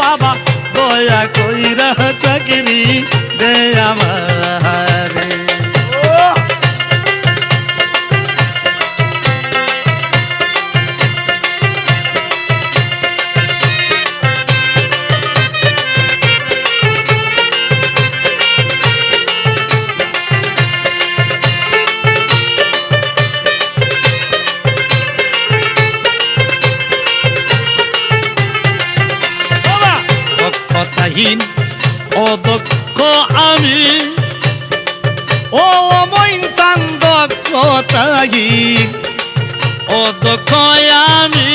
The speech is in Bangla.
বাবা দয়া কইরা চাকরি দে আমারে। দক্ষতাহীন অদক্ষ আমি, ও মইন চান দক্ষতাহীন অদক্ষ আমি।